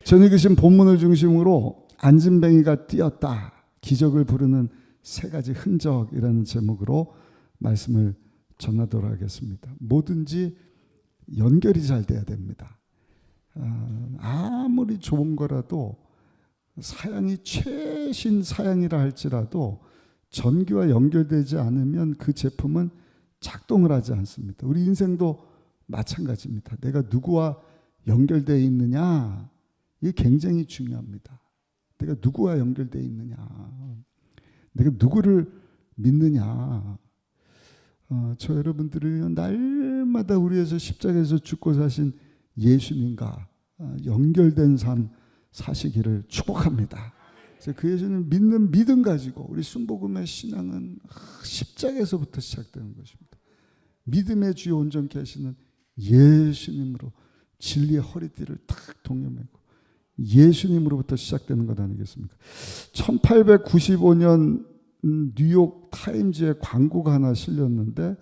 저는 이것은 본문을 중심으로 안진뱅이가 뛰었다, 기적을 부르는 세 가지 흔적이라는 제목으로 말씀을 전하도록 하겠습니다. 뭐든지 연결이 잘 돼야 됩니다. 아무리 좋은 거라도 사양이 최신 사양이라 할지라도 전기와 연결되지 않으면 그 제품은 작동을 하지 않습니다. 우리 인생도 마찬가지입니다. 내가 누구와 연결되어 있느냐, 이게 굉장히 중요합니다. 내가 누구와 연결되어 있느냐, 내가 누구를 믿느냐. 저 여러분들은 날마다 우리 위해서 십자가에서 죽고 사신 예수님과 연결된 삶 사시기를 축복합니다. 그 예수님 믿는 믿음 가지고 우리 순복음의 신앙은 십자가에서부터 시작되는 것입니다. 믿음의 주요 온전케 하시는 예수님으로 진리의 허리띠를 탁 동여매고 예수님으로부터 시작되는 것 아니겠습니까? 1895년 뉴욕 타임즈에 광고가 하나 실렸는데,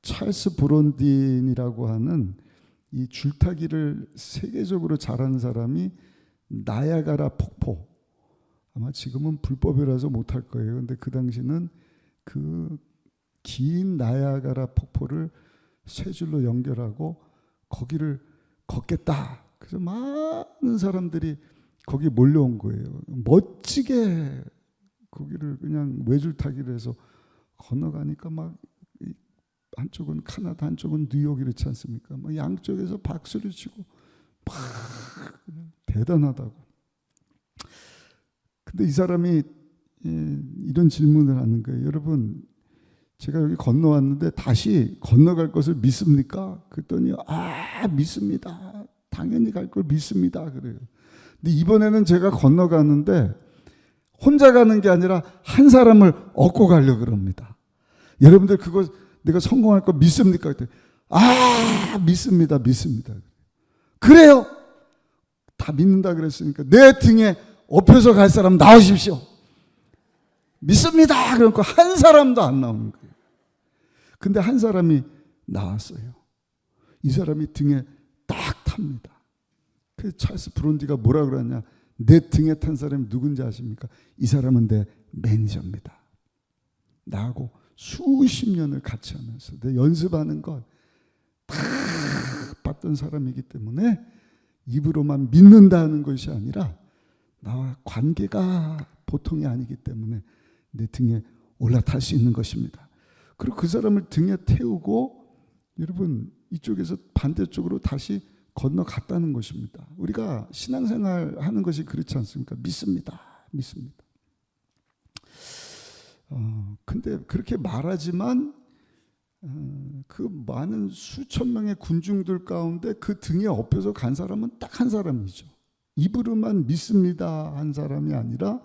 찰스 브론딘이라고 하는 이 줄타기를 세계적으로 잘하는 사람이 나야가라 폭포, 아마 지금은 불법이라서 못할 거예요. 근데 그 당시는 그 긴 나야가라 폭포를 세 줄로 연결하고 거기를 걷겠다. 그래서 많은 사람들이 거기 몰려온 거예요. 멋지게 거기를 그냥 외줄타기를 해서 건너가니까 막 한쪽은 카나다, 한쪽은 뉴욕 이렇지 않습니까? 막 양쪽에서 박수를 치고 막 대단하다고. 근데 이 사람이 이런 질문을 하는 거예요. 여러분, 제가 여기 건너왔는데 다시 건너갈 것을 믿습니까? 그랬더니 믿습니다. 당연히 갈 걸 믿습니다. 그래요. 근데 이번에는 제가 건너가는데 혼자 가는 게 아니라 한 사람을 얻고 가려고 그럽니다. 여러분들 그거 내가 성공할 거 믿습니까? 그랬더니 믿습니다. 믿습니다. 그래요. 다 믿는다 그랬으니까 내 등에 업혀서 갈 사람 나오십시오. 믿습니다. 그러니까 한 사람도 안 나오는 거예요. 근데 한 사람이 나왔어요. 이 사람이 등에 딱 탑니다. 그래서 찰스 브론디가 뭐라 그러냐, 내 등에 탄 사람이 누군지 아십니까? 이 사람은 내 매니저입니다. 나하고 수십 년을 같이 하면서 내 연습하는 것 다 봤던 사람이기 때문에 입으로만 믿는다는 것이 아니라 나와 관계가 보통이 아니기 때문에 내 등에 올라탈 수 있는 것입니다. 그리고 그 사람을 등에 태우고 여러분 이쪽에서 반대쪽으로 다시 건너갔다는 것입니다. 우리가 신앙생활 하는 것이 그렇지 않습니까? 믿습니다. 믿습니다. 근데 그렇게 말하지만 그 많은 수천 명의 군중들 가운데 그 등에 업혀서 간 사람은 딱 한 사람이죠. 입으로만 믿습니다 한 사람이 아니라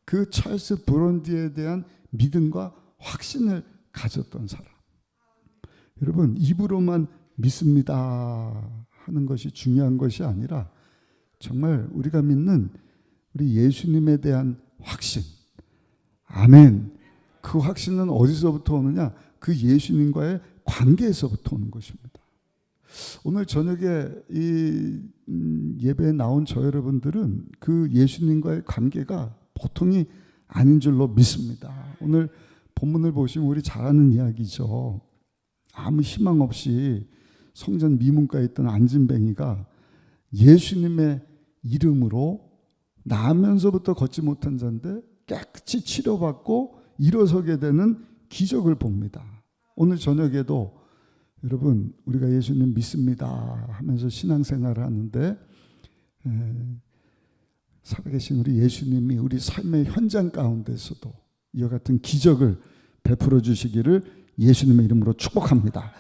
그 찰스 브론디에 대한 믿음과 확신을 가졌던 사람. 여러분, 입으로만 믿습니다 하는 것이 중요한 것이 아니라 정말 우리가 믿는 우리 예수님에 대한 확신, 아멘. 그 확신은 어디서부터 오느냐? 그 예수님과의 관계에서부터 오는 것입니다. 오늘 저녁에 이 예배에 나온 저 여러분들은 그 예수님과의 관계가 보통이 아닌 줄로 믿습니다. 오늘 본문을 보시면 우리 잘 아는 이야기죠. 아무 희망 없이 성전 미문가에 있던 안진뱅이가 예수님의 이름으로 나면서부터 걷지 못한 자인데 깨끗이 치료받고 일어서게 되는 기적을 봅니다. 오늘 저녁에도 여러분 우리가 예수님 믿습니다 하면서 신앙생활을 하는데 살아계신 우리 예수님이 우리 삶의 현장 가운데서도 이와 같은 기적을 베풀어 주시기를 예수님의 이름으로 축복합니다.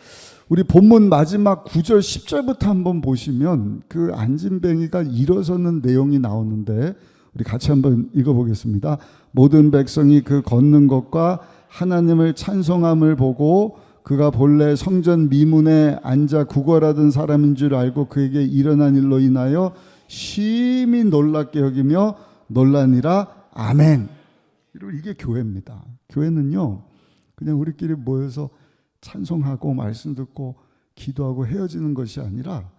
우리 본문 마지막 9절 10절부터 한번 보시면 그 안진뱅이가 일어서는 내용이 나오는데 우리 같이 한번 읽어보겠습니다. 모든 백성이 그 걷는 것과 하나님을 찬송함을 보고 그가 본래 성전 미문에 앉아 구걸하던 사람인 줄 알고 그에게 일어난 일로 인하여 심히 놀랍게 여기며 놀라니라. 아멘. 이게 교회입니다. 교회는요 그냥 우리끼리 모여서 찬송하고 말씀 듣고 기도하고 헤어지는 것이 아니라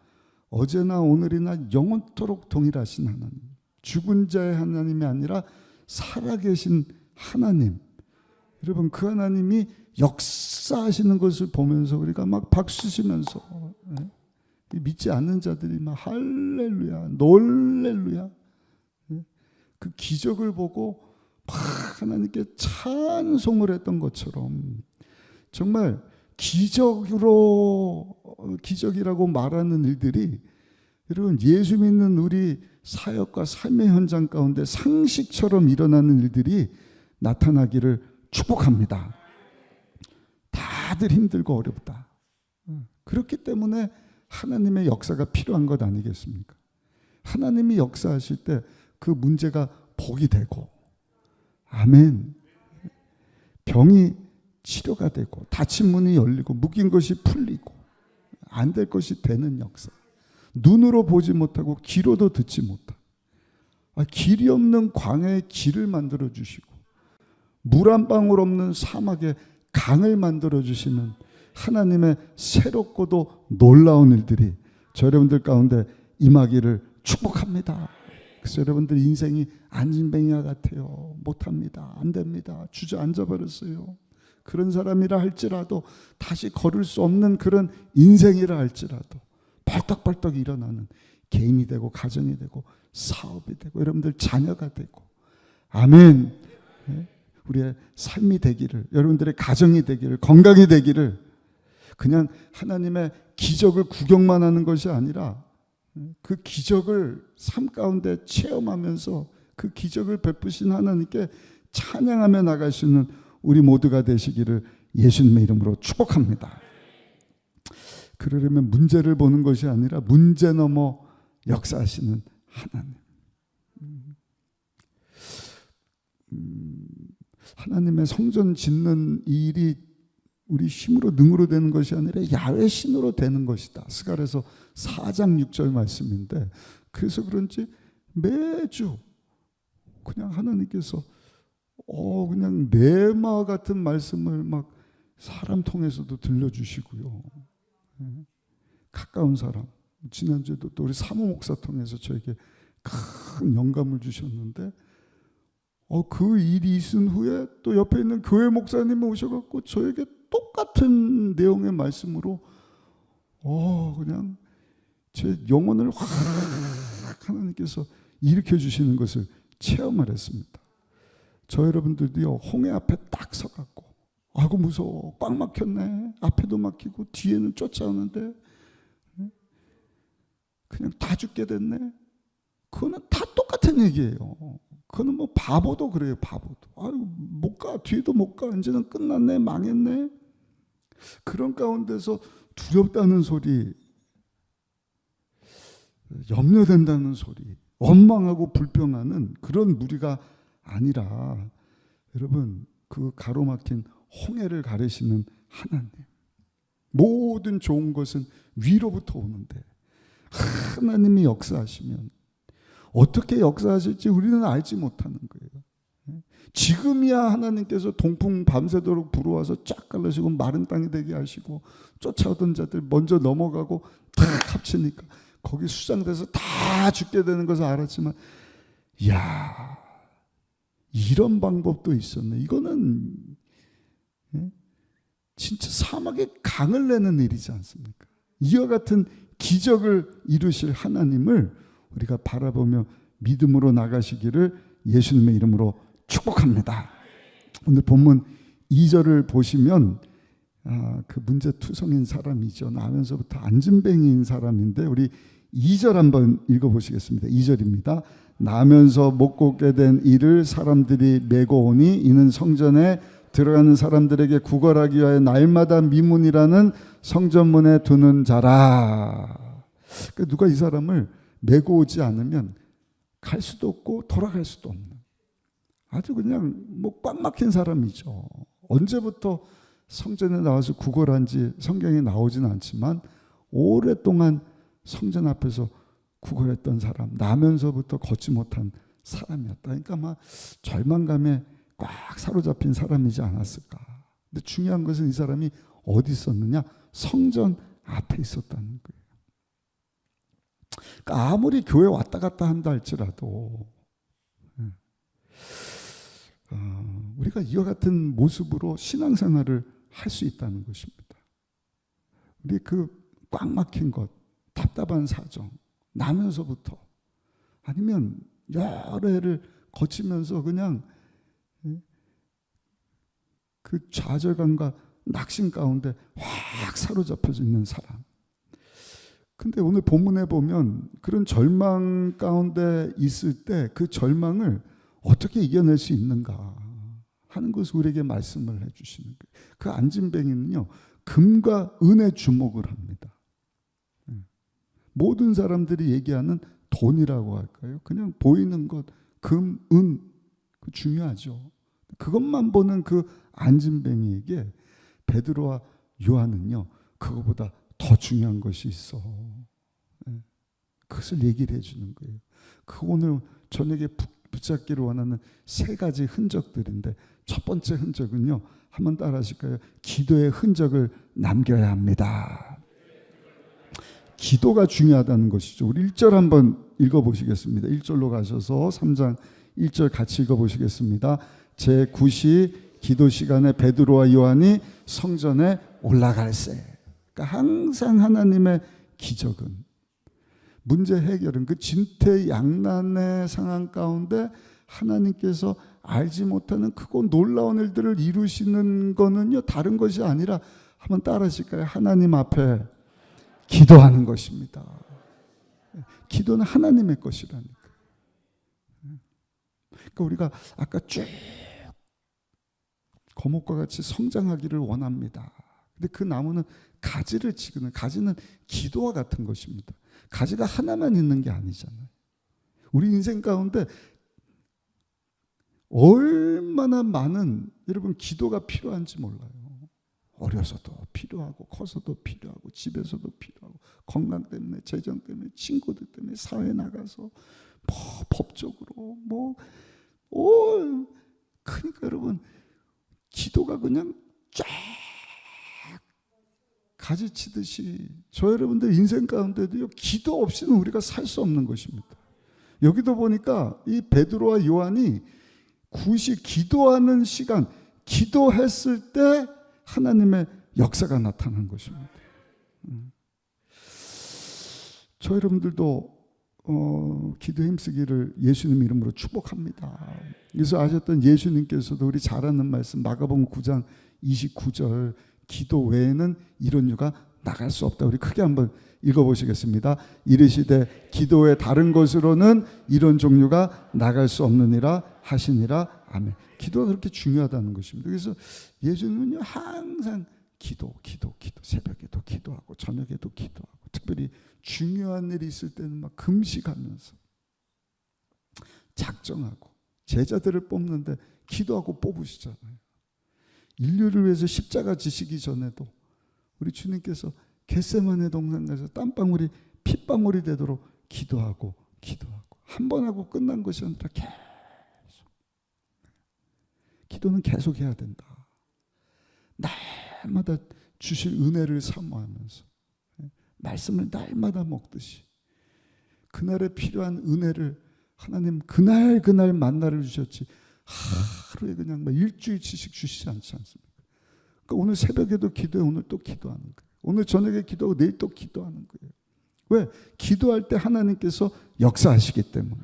어제나 오늘이나 영원토록 동일하신 하나님, 죽은 자의 하나님이 아니라 살아계신 하나님. 여러분, 그 하나님이 역사하시는 것을 보면서 우리가 막 박수치면서, 믿지 않는 자들이 막 할렐루야, 놀렐루야, 그 기적을 보고 막 하나님께 찬송을 했던 것처럼, 정말 기적이라고 말하는 일들이 여러분, 예수 믿는 우리 사역과 삶의 현장 가운데 상식처럼 일어나는 일들이 나타나기를 축복합니다. 다들 힘들고 어렵다. 그렇기 때문에 하나님의 역사가 필요한 것 아니겠습니까? 하나님이 역사하실 때 그 문제가 복이 되고, 아멘. 병이 치료가 되고, 닫힌 문이 열리고, 묶인 것이 풀리고, 안 될 것이 되는 역사. 눈으로 보지 못하고 귀로도 듣지 못한, 길이 없는 광야에 길을 만들어 주시고, 물 한 방울 없는 사막에 강을 만들어 주시는 하나님의 새롭고도 놀라운 일들이 저 여러분들 가운데 임하기를 축복합니다. 그래서 여러분들 인생이 안진뱅이와 같아요. 못합니다. 안 됩니다. 주저앉아 버렸어요. 그런 사람이라 할지라도, 다시 걸을 수 없는 그런 인생이라 할지라도 벌떡벌떡 일어나는 개인이 되고, 가정이 되고, 사업이 되고, 여러분들 자녀가 되고, 아멘. 우리의 삶이 되기를, 여러분들의 가정이 되기를, 건강이 되기를, 그냥 하나님의 기적을 구경만 하는 것이 아니라 그 기적을 삶 가운데 체험하면서 그 기적을 베푸신 하나님께 찬양하며 나갈 수 있는 우리 모두가 되시기를 예수님의 이름으로 축복합니다. 그러려면 문제를 보는 것이 아니라 문제 넘어 역사하시는 하나님. 하나님의 성전 짓는 일이 우리 힘으로 능으로 되는 것이 아니라 야훼 신으로 되는 것이다. 스가랴서 4장 6절 말씀인데, 그래서 그런지 매주 그냥 하나님께서 그냥 내마 같은 말씀을 막 사람 통해서도 들려주시고요. 가까운 사람, 지난주에도 또 우리 사모 목사 통해서 저에게 큰 영감을 주셨는데, 그 일이 있은 후에 또 옆에 있는 교회 목사님이 오셔갖고 저에게 똑같은 내용의 말씀으로 그냥 제 영혼을 확 하나님께서 일으켜 주시는 것을 체험을 했습니다. 저 여러분들도요, 홍해 앞에 딱 서갖고 아이고 무서워, 꽉 막혔네, 앞에도 막히고 뒤에는 쫓아오는데 그냥 다 죽게 됐네. 그거는 다 똑같은 얘기예요. 그거는 뭐 바보도 그래요. 바보도 아유 못 가, 뒤에도 못 가, 이제는 끝났네, 망했네. 그런 가운데서 두렵다는 소리, 염려된다는 소리, 원망하고 불평하는 그런 무리가 아니라, 여러분, 그 가로막힌 홍해를 가르시는 하나님. 모든 좋은 것은 위로부터 오는데 하나님이 역사하시면 어떻게 역사하실지 우리는 알지 못하는 거예요. 지금이야 하나님께서 동풍 밤새도록 불어와서 쫙 갈라시고 마른 땅이 되게 하시고, 쫓아오던 자들 먼저 넘어가고 다 합치니까 거기 수장돼서 다 죽게 되는 것을 알았지만, 이야, 이런 방법도 있었네. 이거는 진짜 사막에 강을 내는 일이지 않습니까? 이와 같은 기적을 이루실 하나님을 우리가 바라보며 믿음으로 나가시기를 예수님의 이름으로 축복합니다. 오늘 본문 2절을 보시면 그 문제투성인 사람이죠. 나면서부터 안진뱅이인 사람인데, 우리 2절 한번 읽어보시겠습니다. 2절입니다. 나면서 못 걷게 된 이를 사람들이 메고 오니 이는 성전에 들어가는 사람들에게 구걸하기 위하여 날마다 미문이라는 성전문에 두는 자라. 그러니까 누가 이 사람을 메고 오지 않으면 갈 수도 없고 돌아갈 수도 없는, 아주 그냥 뭐 꽉 막힌 사람이죠. 언제부터 성전에 나와서 구걸한지 성경에 나오지는 않지만 오랫동안 성전 앞에서 구걸했던 사람, 나면서부터 걷지 못한 사람이었다. 그러니까 막 절망감에 꽉 사로잡힌 사람이지 않았을까. 근데 중요한 것은 이 사람이 어디 있었느냐? 성전 앞에 있었다는 거예요. 그러니까 아무리 교회 왔다 갔다 한다 할지라도 우리가 이와 같은 모습으로 신앙생활을 할 수 있다는 것입니다. 우리 그 꽉 막힌 것, 답답한 사정 나면서부터 아니면 여러 해를 거치면서 그냥 그 좌절감과 낙심 가운데 확 사로잡혀져 있는 사람. 근데 오늘 본문에 보면 그런 절망 가운데 있을 때 그 절망을 어떻게 이겨낼 수 있는가 하는 것을 우리에게 말씀을 해주시는 거예요. 그 안진뱅이는요, 금과 은에 주목을 합니다. 모든 사람들이 얘기하는 돈이라고 할까요? 그냥 보이는 것, 금, 은, 중요하죠. 그것만 보는 그 안진뱅이에게 베드로와 요한은요, 그거보다 더 중요한 것이 있어. 그것을 얘기를 해주는 거예요. 그 오늘 저녁에 붙잡기를 원하는 세 가지 흔적들인데, 첫 번째 흔적은요, 한번 따라 하실까요? 기도의 흔적을 남겨야 합니다. 기도가 중요하다는 것이죠. 우리 1절 한번 읽어보시겠습니다. 1절로 가셔서 3장 1절 같이 읽어보시겠습니다. 제9시 기도 시간에 베드로와 요한이 성전에 올라갈세. 그러니까 항상 하나님의 기적은, 문제 해결은, 그 진퇴양난의 상황 가운데 하나님께서 알지 못하는 크고 놀라운 일들을 이루시는 거는요, 다른 것이 아니라, 한번 따라 하실까요? 하나님 앞에 기도하는 것입니다. 기도는 하나님의 것이라니까. 그러니까 우리가 아까 쭉 거목과 같이 성장하기를 원합니다. 근데 그 나무는 가지를 치고는, 가지는 기도와 같은 것입니다. 가지가 하나만 있는 게 아니잖아요. 우리 인생 가운데 얼마나 많은 여러분 기도가 필요한지 몰라요. 어려서도 필요하고, 커서도 필요하고, 집에서도 필요하고, 건강 때문에, 재정 때문에, 친구들 때문에, 사회 나가서 뭐 법적으로 그러니까 여러분 기도가 그냥 쫙 가지치듯이 저 여러분들 인생 가운데도요, 기도 없이는 우리가 살 수 없는 것입니다. 여기도 보니까 이 베드로와 요한이 굳이 기도하는 시간, 기도했을 때 하나님의 역사가 나타난 것입니다. 저 여러분들도 기도에 힘쓰기를 예수님 이름으로 축복합니다. 그래서 아셨던 예수님께서도 우리 잘 아는 말씀 마가복음 9장 29절, 기도 외에는 이런 유가 나갈 수 없다. 우리 크게 한번 읽어보시겠습니다. 이르시되 기도 외 다른 것으로는 이런 종류가 나갈 수 없느니라 하시니라. 아멘. 기도가 그렇게 중요하다는 것입니다. 그래서 예수님은요, 항상 기도, 새벽에도 기도하고 저녁에도 기도하고, 특별히 중요한 일이 있을 때는 막 금식하면서 작정하고, 제자들을 뽑는데 기도하고 뽑으시잖아요. 인류를 위해서 십자가 지시기 전에도 우리 주님께서 겟세마네 동산 가서 땀방울이 핏방울이 되도록 기도하고 한 번 하고 끝난 것이 아니라 계속, 기도는 계속 해야 된다. 날마다 주실 은혜를 사모하면서, 말씀을 날마다 먹듯이 그날에 필요한 은혜를 하나님 그날 만나를 주셨지 하루에 그냥 막 일주일치씩 주시지 않지 않습니까? 그러니까 오늘 새벽에도 기도해, 오늘 또 기도하는 거예요. 오늘 저녁에 기도하고 내일 또 기도하는 거예요. 왜? 기도할 때 하나님께서 역사하시기 때문에.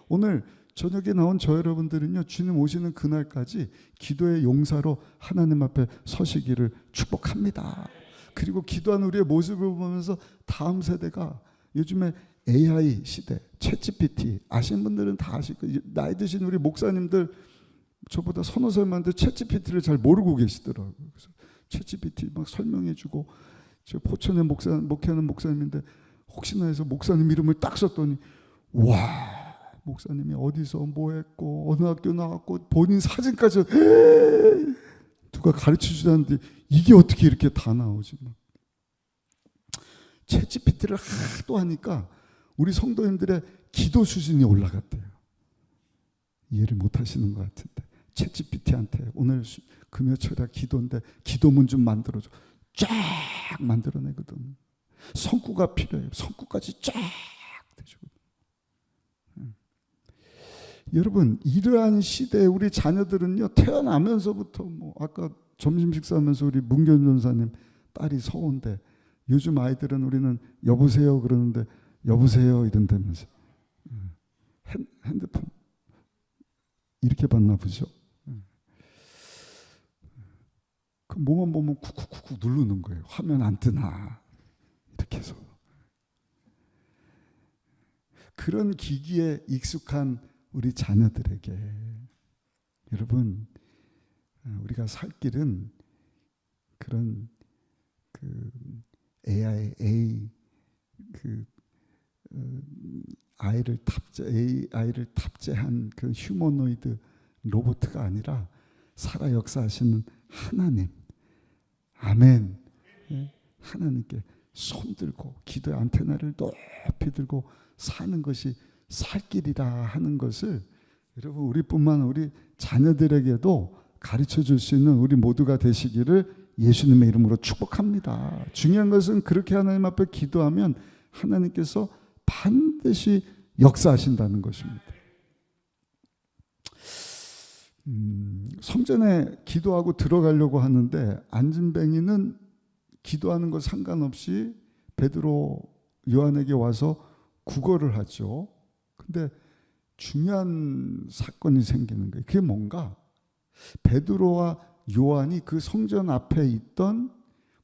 오늘 저녁에 나온 저 여러분들은요, 주님 오시는 그날까지 기도의 용사로 하나님 앞에 서시기를 축복합니다. 그리고 기도하는 우리의 모습을 보면서 다음 세대가, 요즘에 AI 시대, 챗GPT 아시는 분들은 다 아실 거예요. 나이 드신 우리 목사님들, 저보다 서너 살 많은데 챗GPT를 잘 모르고 계시더라고요. 그래서 챗GPT 막 설명해주고, 저 포천에 목회하는 목사님인데 혹시나 해서 목사님 이름을 딱 썼더니, 와, 목사님이 어디서 뭐 했고 어느 학교 나왔고 본인 사진까지 누가 가르쳐주지 않는데 이게 어떻게 이렇게 다 나오지? 챗GPT를 하도 하니까 우리 성도님들의 기도 수준이 올라갔대요. 이해를 못 하시는 것 같은데, 챗GPT한테 오늘 금요철야 기도인데 기도문 좀 만들어줘. 쫙 만들어내거든. 성구가 필요해요. 성구까지 쫙 여러분, 이러한 시대에 우리 자녀들은요, 태어나면서부터 아까 점심 식사하면서 우리 문견 전사님 딸이 서운데, 요즘 아이들은 우리는 여보세요 그러는데 여보세요 이런다면서 핸드폰 이렇게 봤나 보죠. 그 뭐만 보면 쿡쿡쿡쿡 누르는 거예요. 화면 안 뜨나 이렇게 해서. 그런 기기에 익숙한 우리 자녀들에게 여러분, 우리가 살 길은 그런 그 아이를 탑재한 그 휴머노이드 로봇가 아니라 살아 역사하시는 하나님, 아멘. 하나님께 손들고 기도의 안테나를 높이 들고 사는 것이 살 길이라 하는 것을 여러분, 우리뿐만 우리 자녀들에게도 가르쳐 줄 수 있는 우리 모두가 되시기를 예수님의 이름으로 축복합니다. 중요한 것은 그렇게 하나님 앞에 기도하면 하나님께서 반드시 역사하신다는 것입니다. 성전에 기도하고 들어가려고 하는데 안진뱅이는 기도하는 것 상관없이 베드로 요한에게 와서 구걸을 하죠. 근데 중요한 사건이 생기는 거예요. 그게 뭔가, 베드로와 요한이 그 성전 앞에 있던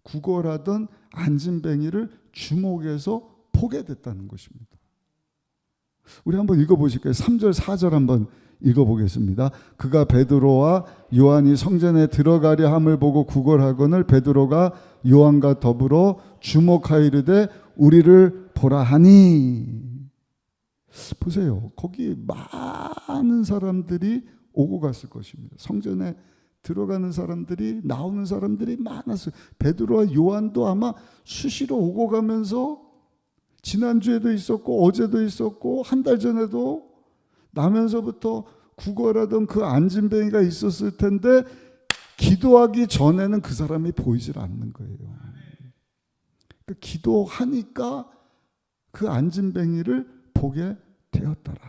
구걸하던 안진뱅이를 주목해서 보게 됐다는 것입니다. 우리 한번 읽어보실까요? 3절 4절 한번 읽어보겠습니다. 그가 베드로와 요한이 성전에 들어가려 함을 보고 구걸하거늘 베드로가 요한과 더불어 주목하이르되 우리를 보라 하니. 보세요. 거기 많은 사람들이 오고 갔을 것입니다. 성전에 들어가는 사람들이, 나오는 사람들이 많았어요. 베드로와 요한도 아마 수시로 오고 가면서 지난주에도 있었고 어제도 있었고 한 달 전에도 나면서부터 구걸하던 그 안진뱅이가 있었을 텐데 기도하기 전에는 그 사람이 보이질 않는 거예요. 그 기도하니까 그 안진뱅이를 보게 되었더라.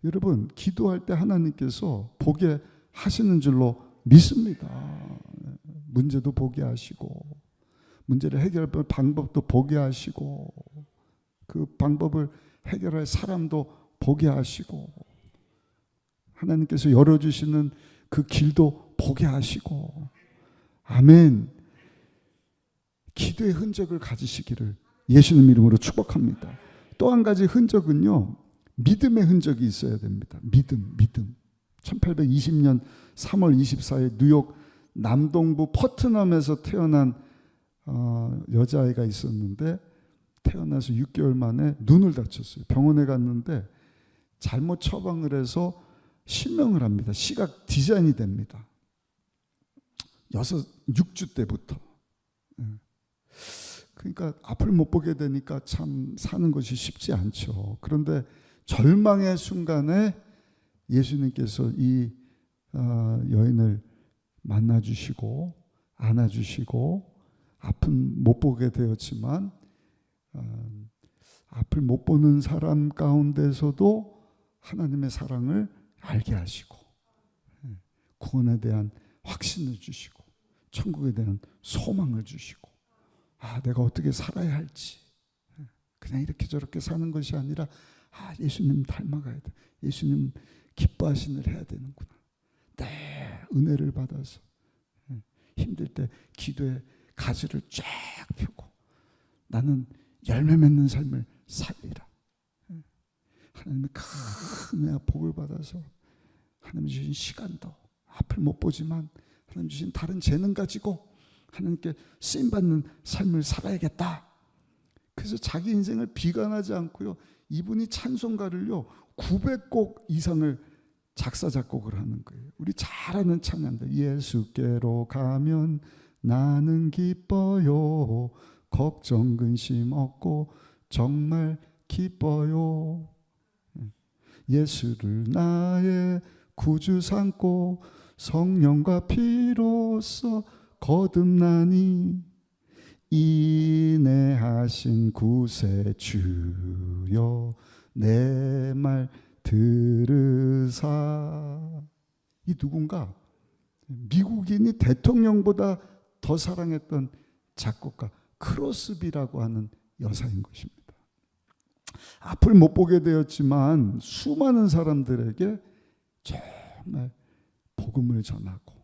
여러분, 기도할 때 하나님께서 보게 하시는 줄로 믿습니다. 문제도 보게 하시고 문제를 해결할 방법도 보게 하시고 그 방법을 해결할 사람도 보게 하시고 하나님께서 열어주시는 그 길도 보게 하시고, 아멘. 기도의 흔적을 가지시기를 예수님 이름으로 축복합니다. 또 한 가지 흔적은요, 믿음의 흔적이 있어야 됩니다. 믿음. 1820년 3월 24일 뉴욕 남동부 퍼트넘에서 태어난 여자아이가 있었는데 태어나서 6개월 만에 눈을 다쳤어요. 병원에 갔는데 잘못 처방을 해서 실명을 합니다. 시각 디자인이 됩니다. 6주 때부터. 그러니까 앞을 못 보게 되니까 참 사는 것이 쉽지 않죠. 그런데 절망의 순간에 예수님께서 이 여인을 만나주시고 안아주시고, 앞은 못 보게 되었지만 앞을 못 보는 사람 가운데서도 하나님의 사랑을 알게 하시고 구원에 대한 확신을 주시고 천국에 대한 소망을 주시고, 내가 어떻게 살아야 할지, 그냥 이렇게 저렇게 사는 것이 아니라 예수님 닮아가야 돼. 예수님 기뻐하시는 일 해야 되는구나. 은혜를 받아서 힘들 때 기도의 가지를 쫙 펴고 나는 열매 맺는 삶을 살리라. 하나님의 큰 은혜와 복을 받아서 하나님 주신 시간도 앞을 못 보지만 하나님 주신 다른 재능 가지고 하나님께 쓰임받는 삶을 살아야겠다. 그래서 자기 인생을 비관하지 않고요, 이분이 찬송가를요 900곡 이상을 작사 작곡을 하는 거예요. 우리 잘 아는 찬양들, 예수께로 가면 나는 기뻐요, 걱정 근심 없고 정말 기뻐요, 예수를 나의 구주 삼고 성령과 피로써 거듭나니 인내하신 구세주여 내 말 들으사. 이 누군가 미국인이 대통령보다 더 사랑했던 작곡가 크로스비라고 하는 여사인 것입니다. 앞을 못 보게 되었지만 수많은 사람들에게 정말 복음을 전하고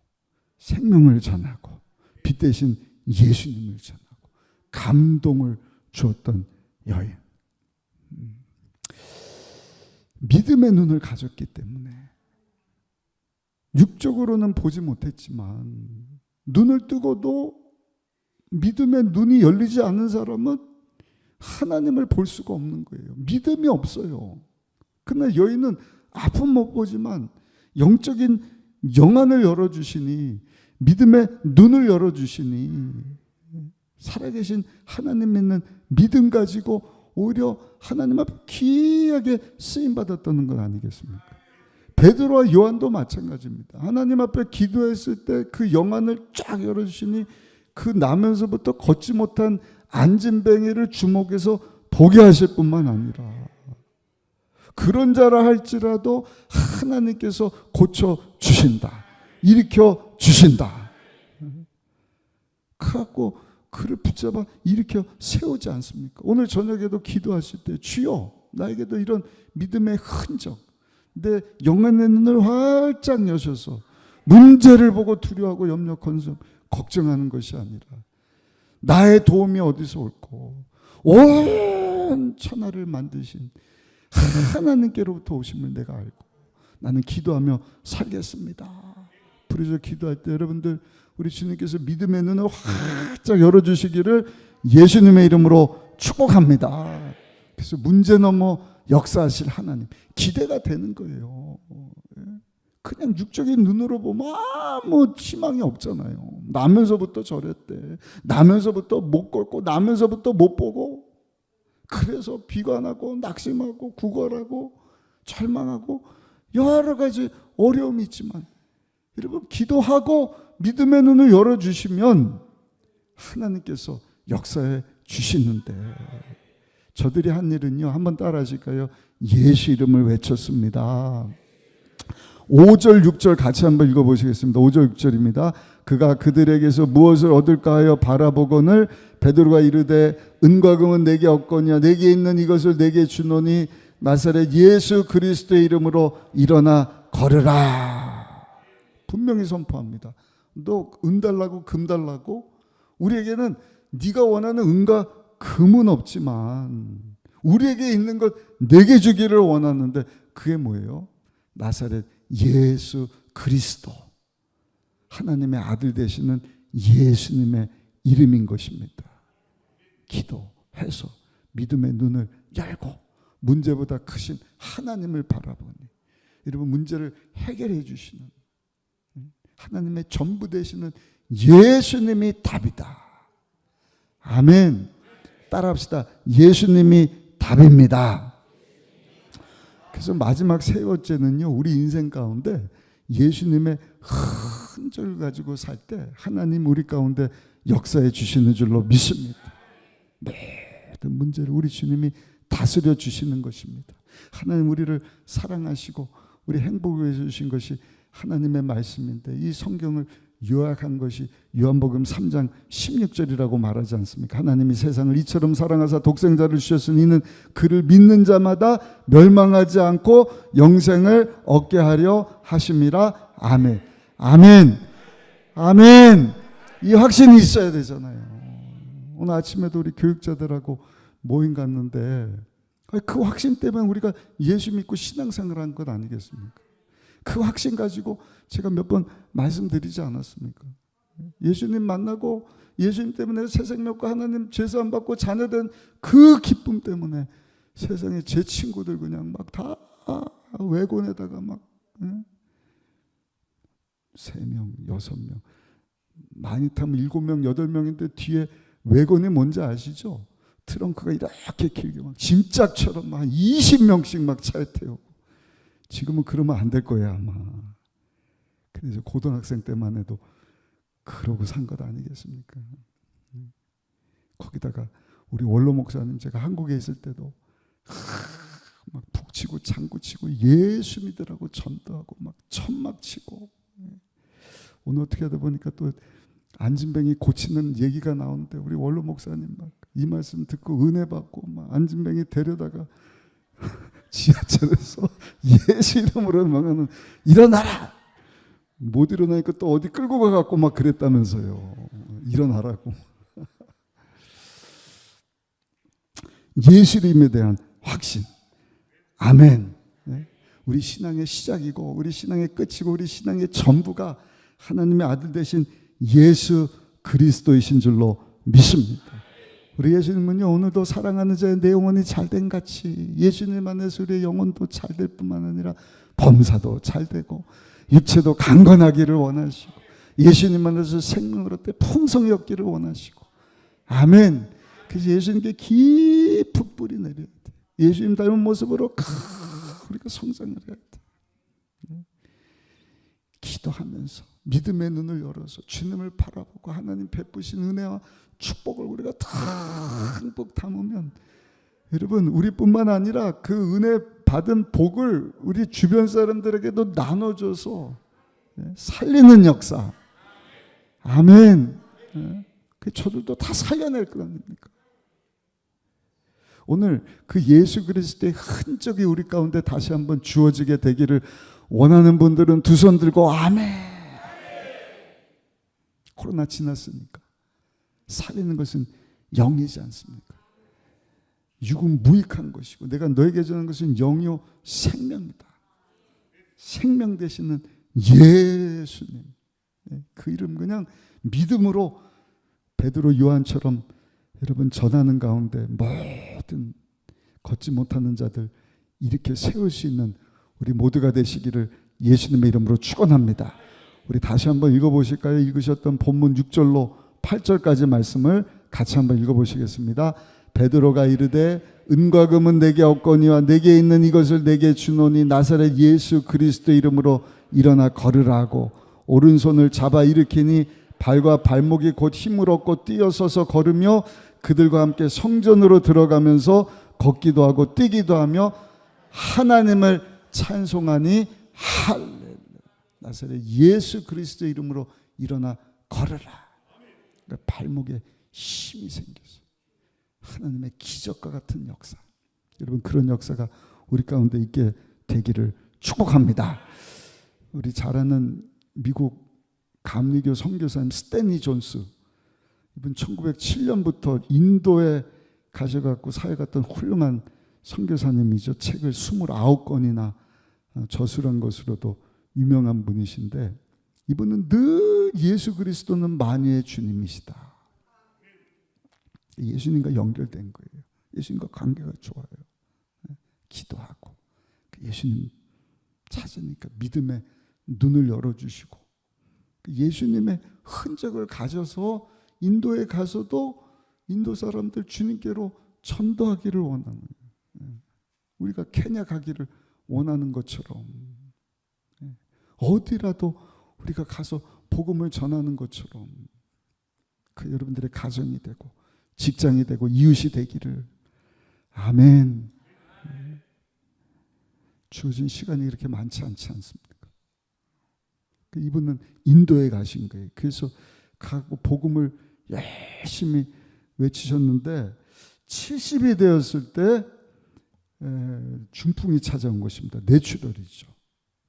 생명을 전하고 빛 대신 예수님을 전하고 감동을 주었던 여인. 믿음의 눈을 가졌기 때문에 육적으로는 보지 못했지만 눈을 뜨고도 믿음의 눈이 열리지 않는 사람은 하나님을 볼 수가 없는 거예요. 믿음이 없어요. 그러나 여인은 앞은 못 보지만 영적인 영안을 열어주시니, 믿음의 눈을 열어주시니 살아계신 하나님 믿는 믿음 가지고 오히려 하나님 앞에 귀하게 쓰임받았다는 건 아니겠습니까? 베드로와 요한도 마찬가지입니다. 하나님 앞에 기도했을 때 그 영안을 쫙 열어주시니 그 나면서부터 걷지 못한 안진뱅이를 주목해서 보게 하실 뿐만 아니라 그런 자라 할지라도 하나님께서 고쳐주신다, 일으켜 주신다. 그래갖고 그를 붙잡아 일으켜 세우지 않습니까? 오늘 저녁에도 기도하실 때 주여 나에게도 이런 믿음의 흔적, 내 영안의 눈을 활짝 여셔서 문제를 보고 두려워하고 염려 건성 걱정하는 것이 아니라 나의 도움이 어디서 올고 온 천하를 만드신 하나님께로부터 오심을 내가 알고 나는 기도하며 살겠습니다. 부르짖어 기도할 때 여러분들, 우리 주님께서 믿음의 눈을 활짝 열어주시기를 예수님의 이름으로 축복합니다. 그래서 문제 넘어 역사하실 하나님 기대가 되는 거예요. 그냥 육적인 눈으로 보면 아무 희망이 없잖아요. 나면서부터 저랬대, 나면서부터 못 걷고, 나면서부터 못 보고, 그래서 비관하고 낙심하고 구걸하고 절망하고 여러 가지 어려움이 있지만 여러분, 기도하고 믿음의 눈을 열어주시면 하나님께서 역사해 주시는데, 저들이 한 일은요, 한번 따라 하실까요? 예수 이름을 외쳤습니다. 5절 6절 같이 한번 읽어보시겠습니다. 5절 6절입니다. 그가 그들에게서 무엇을 얻을까 하여 바라보거늘 베드로가 이르되 은과 금은 내게 없거니와 내게 있는 이것을 내게 주노니 나사렛 예수 그리스도의 이름으로 일어나 걸으라. 분명히 선포합니다. 너 은 달라고 금 달라고? 우리에게는 네가 원하는 은과 금은 없지만 우리에게 있는 것 내게 주기를 원하는데, 그게 뭐예요? 나사렛 예수 그리스도, 하나님의 아들 되시는 예수님의 이름인 것입니다. 기도해서 믿음의 눈을 열고 문제보다 크신 하나님을 바라보니 여러분, 문제를 해결해 주시는 하나님의 전부 되시는 예수님이 답이다. 아멘. 따라합시다. 예수님이 답입니다. 그래서 마지막 세 번째는요, 우리 인생 가운데 예수님의 흔적을 가지고 살 때 하나님 우리 가운데 역사해 주시는 줄로 믿습니다. 모든 문제를 우리 주님이 다스려 주시는 것입니다. 하나님 우리를 사랑하시고 우리 행복을 해주신 것이 하나님의 말씀인데, 이 성경을 요약한 것이 요한복음 3장 16절이라고 말하지 않습니까? 하나님이 세상을 이처럼 사랑하사 독생자를 주셨으니 이는 그를 믿는 자마다 멸망하지 않고 영생을 얻게 하려 하심이라. 아멘. 아멘. 아멘. 이 확신이 있어야 되잖아요. 오늘 아침에도 우리 교육자들하고 모임 갔는데 그 확신 때문에 우리가 예수 믿고 신앙생활 한 것 아니겠습니까? 그 확신 가지고 제가 몇 번 말씀드리지 않았습니까? 예수님 만나고 예수님 때문에 새 생명과 하나님 제사함 받고 자녀된 그 기쁨 때문에 세상에 제 친구들 그냥 막 다 외곤에다가 막 3명, 6명, 많이 타면 7명, 8명인데 뒤에 외곤이 뭔지 아시죠? 트렁크가 이렇게 길게 막 짐짝처럼 막 20명씩 막 차에 태우고. 지금은 그러면 안 될 거예요 아마. 그래서 고등학생 때만 해도 그러고 산 것 아니겠습니까? 거기다가 우리 원로 목사님, 제가 한국에 있을 때도 막 푹 치고 장구 치고 예수 믿으라고 전도하고 막 천막 치고. 오늘 어떻게 하다 보니까 또 안진뱅이 고치는 얘기가 나오는데 우리 원로 목사님 막 이 말씀 듣고 은혜 받고 막 안진뱅이 데려다가 지하철에서 예수 이름으로 막하는 일어나라. 못 일어나니까 또 어디 끌고 가갖고 막 그랬다면서요. 일어나라고. 예수 이름에 대한 확신. 아멘. 우리 신앙의 시작이고 우리 신앙의 끝이고 우리 신앙의 전부가 하나님의 아들 되신 예수 그리스도이신 줄로 믿습니다. 우리 예수님은요, 오늘도 사랑하는 자의 내 영혼이 잘된 같이 예수님 안에서 우리의 영혼도 잘될 뿐만 아니라 범사도 잘되고 육체도 강건하기를 원하시고 예수님 안에서 생명을 얻되 풍성히 얻기를 원하시고. 아멘. 그래서 예수님께 깊은 뿌리 내려야 돼. 예수님 닮은 모습으로 우리가 성장을 해야 돼. 기도하면서 믿음의 눈을 열어서 주님을 바라보고 하나님 베푸신 은혜와 축복을 우리가 듬뿍 담으면, 여러분 우리뿐만 아니라 그 은혜 받은 복을 우리 주변 사람들에게도 나눠줘서 살리는 역사. 아멘. 저들도 다 살려낼 거 아닙니까? 오늘 그 예수 그리스도의 흔적이 우리 가운데 다시 한번 주어지게 되기를 원하는 분들은 두 손 들고 아멘. 코로나 지났으니까 살리는 것은 영이지 않습니까? 육은 무익한 것이고 내가 너에게 주는 것은 영이요 생명이다. 생명 되시는 예수님, 그 이름 그냥 믿음으로 베드로 요한처럼 여러분 전하는 가운데 모든 걷지 못하는 자들 이렇게 세울 수 있는 우리 모두가 되시기를 예수님의 이름으로 축원합니다. 우리 다시 한번 읽어보실까요? 읽으셨던 본문 6절로 8절까지 말씀을 같이 한번 읽어보시겠습니다. 베드로가 이르되 은과 금은 내게 없거니와 내게 있는 이것을 내게 주노니 나사렛 예수 그리스도의 이름으로 일어나 걸으라 하고 오른손을 잡아 일으키니 발과 발목이 곧 힘을 얻고 뛰어서서 걸으며 그들과 함께 성전으로 들어가면서 걷기도 하고 뛰기도 하며 하나님을 찬송하니 할렐루야. 나사렛 예수 그리스도의 이름으로 일어나 걸으라. 그러니까 발목에 힘이 생겼어요. 하나님의 기적과 같은 역사. 여러분 그런 역사가 우리 가운데 있게 되기를 축복합니다. 우리 잘 아는 미국 감리교 선교사님 스탠리 존스, 이분 1907년부터 인도에 가셔갖고 사역했던 훌륭한 선교사님이죠. 책을 29권이나 저술한 것으로도 유명한 분이신데 이분은 늘 예수 그리스도는 만유의 주님이시다. 예수님과 연결된 거예요. 예수님과 관계가 좋아요. 기도하고 예수님 찾으니까 믿음의 눈을 열어주시고 예수님의 흔적을 가져서 인도에 가서도 인도 사람들 주님께로 전도하기를 원하는 거예요. 우리가 케냐 가기를 원하는 것처럼 어디라도 우리가 가서 복음을 전하는 것처럼 그 여러분들의 가정이 되고 직장이 되고 이웃이 되기를. 아멘. 주어진 시간이 그렇게 많지 않지 않습니까? 이분은 인도에 가신 거예요. 그래서 가고 복음을 열심히 외치셨는데 70이 되었을 때 중풍이 찾아온 것입니다. 뇌출혈이죠.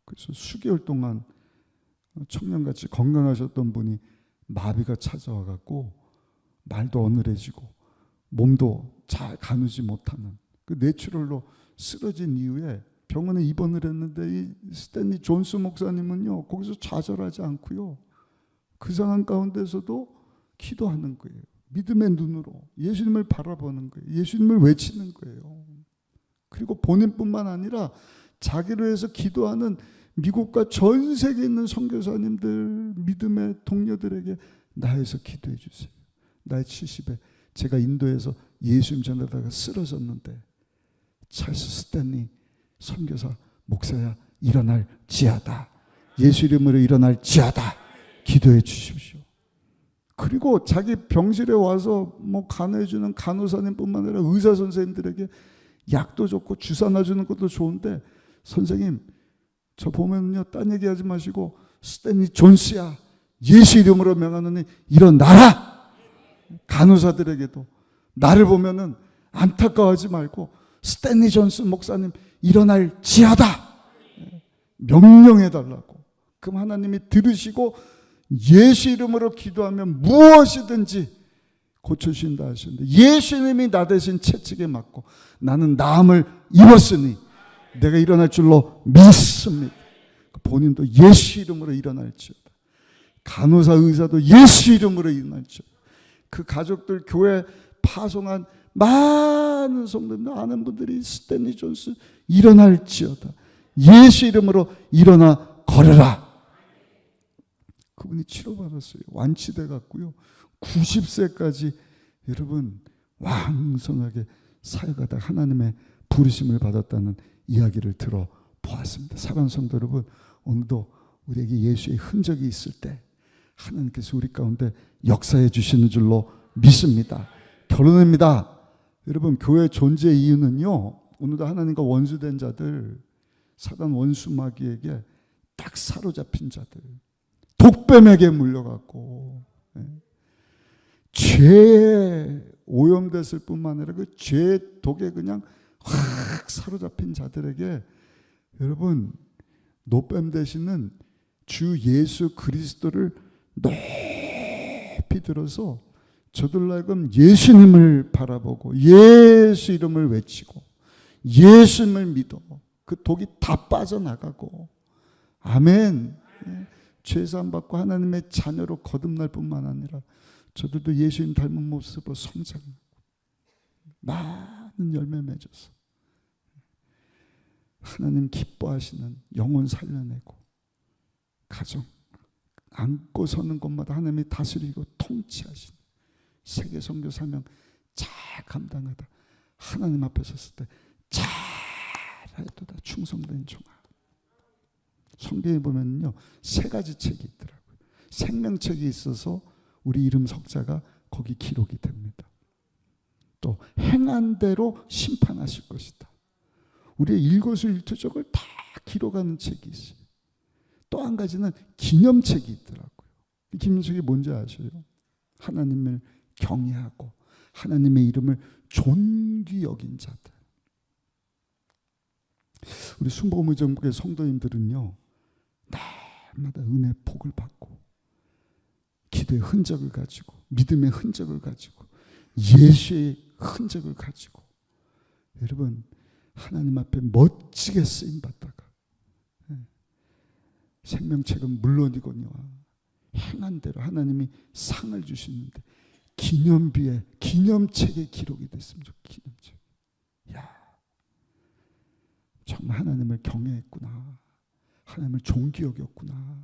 그래서 수개월 동안 청년같이 건강하셨던 분이 마비가 찾아와 갖고 말도 어눌해지고 몸도 잘 가누지 못하는 그 뇌출혈로 쓰러진 이후에 병원에 입원을 했는데 이 스탠리 존스 목사님은요 거기서 좌절하지 않고요 그 상황 가운데서도 기도하는 거예요. 믿음의 눈으로 예수님을 바라보는 거예요. 예수님을 외치는 거예요. 그리고 본인뿐만 아니라 자기를 위해서 기도하는 미국과 전 세계에 있는 선교사님들 믿음의 동료들에게 나에서 기도해 주세요. 나이 70에 제가 인도에서 예수님 전하다가 쓰러졌는데 찰스 스탠리 선교사 목사야 일어날 지하다. 예수 이름으로 일어날 지하다. 기도해 주십시오. 그리고 자기 병실에 와서 간호해 주는 간호사님뿐만 아니라 의사 선생님들에게 약도 좋고 주사 놔주는 것도 좋은데 선생님 저 보면요 딴 얘기하지 마시고 스탠리 존스야 예수 이름으로 명하노니 일어나라. 간호사들에게도 나를 보면은 안타까워하지 말고 스탠리 존스 목사님 일어날지어다 명령해달라고. 그럼 하나님이 들으시고 예수 이름으로 기도하면 무엇이든지 고쳐주신다 하셨는데 예수님이 나 대신 채찍에 맞고 나는 나음을 입었으니 내가 일어날 줄로 믿습니다. 본인도 예수 이름으로 일어날지어다. 간호사 의사도 예수 이름으로 일어날지어다. 그 가족들 교회 파송한 많은 성도들 아는 분들이 스탠리 존스 일어날지어다. 예수 이름으로 일어나 걸어라. 그분이 치료받았어요. 완치돼 갔고요. 90세까지 여러분 왕성하게 사역하다 하나님의 부르심을 받았다는 이야기를 들어보았습니다. 사랑하는 성도 여러분, 오늘도 우리에게 예수의 흔적이 있을 때 하나님께서 우리 가운데 역사해 주시는 줄로 믿습니다. 결론입니다. 여러분 교회 존재 이유는요, 오늘도 하나님과 원수된 자들, 사단 원수 마귀에게 딱 사로잡힌 자들, 독뱀에게 물려갖고 죄에 오염됐을 뿐만 아니라 그 죄의 독에 그냥 확 사로잡힌 자들에게 여러분 노뱀 되시는 주 예수 그리스도를 높이 들어서 저들로 하여금 예수님을 바라보고 예수 이름을 외치고 예수님을 믿어 그 독이 다 빠져나가고 아멘. 죄사함 받고 하나님의 자녀로 거듭날 뿐만 아니라 저들도 예수님 닮은 모습으로 성장하고 많은 열매 맺어서 하나님 기뻐하시는 영혼 살려내고 가정 안고 서는 곳마다 하나님이 다스리고 통치하시는 세계 선교 사명 잘 감당하다 하나님 앞에 섰을 때 잘하도다 충성된 종아. 성경에 보면요 3가지 책이 있더라고요. 생명책이 있어서 우리 이름 석자가 거기 기록이 됩니다. 또 행한 대로 심판하실 것이다. 우리의 일거수일투족을 다 기록하는 책이 있어요. 또 한 가지는 기념책이 있더라고요. 기념책이 뭔지 아세요? 하나님을 경외하고 하나님의 이름을 존귀 여긴 자들. 우리 순복음의정부의 성도님들은요 날마다 은혜 복을 받고 기도의 흔적을 가지고 믿음의 흔적을 가지고 예수의 흔적을 가지고 여러분 하나님 앞에 멋지게 쓰임받다가 생명책은 물론이거니와 행한 대로 하나님이 상을 주시는데 기념비에 기념책에 기록이 됐습니다. 기념책. 야, 정말 하나님을 경외했구나. 하나님을 존귀 여겼구나.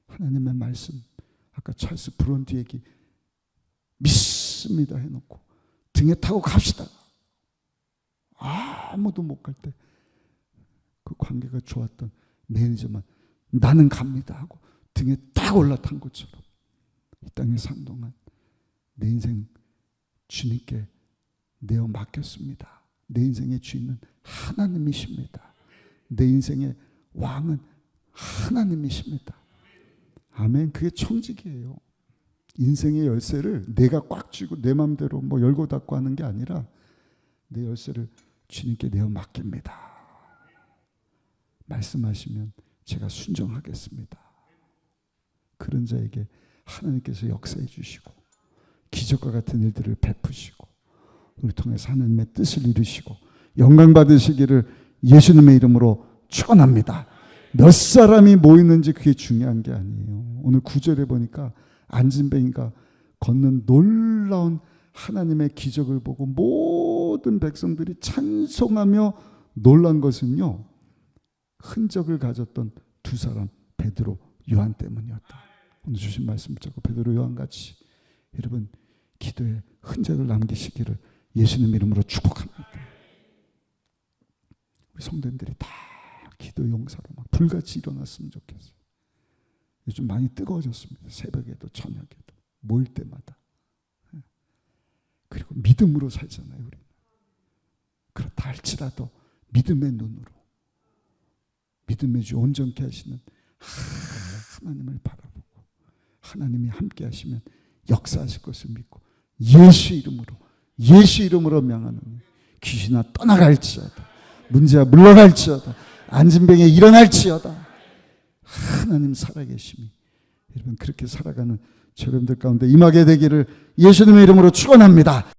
하나님의 말씀 아까 찰스 브론디 얘기 믿습니다 해놓고 등에 타고 갑시다. 아무도 못 갈 때 그 관계가 좋았던 매니저만 나는 갑니다 하고 등에 딱 올라탄 것처럼 이 땅에 산 동안 내 인생 주님께 내어 맡겼습니다. 내 인생의 주인은 하나님이십니다. 내 인생의 왕은 하나님이십니다. 아멘. 그게 청직이에요. 인생의 열쇠를 내가 꽉 쥐고 내 마음대로 뭐 열고 닫고 하는 게 아니라 내 열쇠를 주님께 내어 맡깁니다. 말씀하시면 제가 순종하겠습니다. 그런 자에게 하나님께서 역사해 주시고 기적과 같은 일들을 베푸시고 우리 통해서 하나님의 뜻을 이루시고 영광 받으시기를 예수님의 이름으로 축원합니다. 몇 사람이 모이는지 그게 중요한 게 아니에요. 오늘 9절에 보니까 안진뱅이가 걷는 놀라운 하나님의 기적을 보고 모든 백성들이 찬송하며 놀란 것은요 흔적을 가졌던 2사람 베드로 요한 때문이었다. 오늘 주신 말씀 붙잡고 베드로 요한같이 여러분 기도에 흔적을 남기시기를 예수님 이름으로 축복합니다. 우리 성도님들이 다 기도 용사로 막 불같이 일어났으면 좋겠어요. 요즘 많이 뜨거워졌습니다. 새벽에도 저녁에도 모일 때마다. 그리고 믿음으로 살잖아요. 우리는 할지라도 믿음의 눈으로, 믿음의 주 온전케 하시는 하나님을 바라보고 하나님이 함께 하시면 역사하실 것을 믿고 예수 이름으로 명하노니 귀신아 떠나갈지어다, 문제가 물러갈지어다, 앉은 병에 일어날지어다. 하나님 살아계심이 여러분 그렇게 살아가는 여러분들 가운데 임하게 되기를 예수님의 이름으로 축원합니다.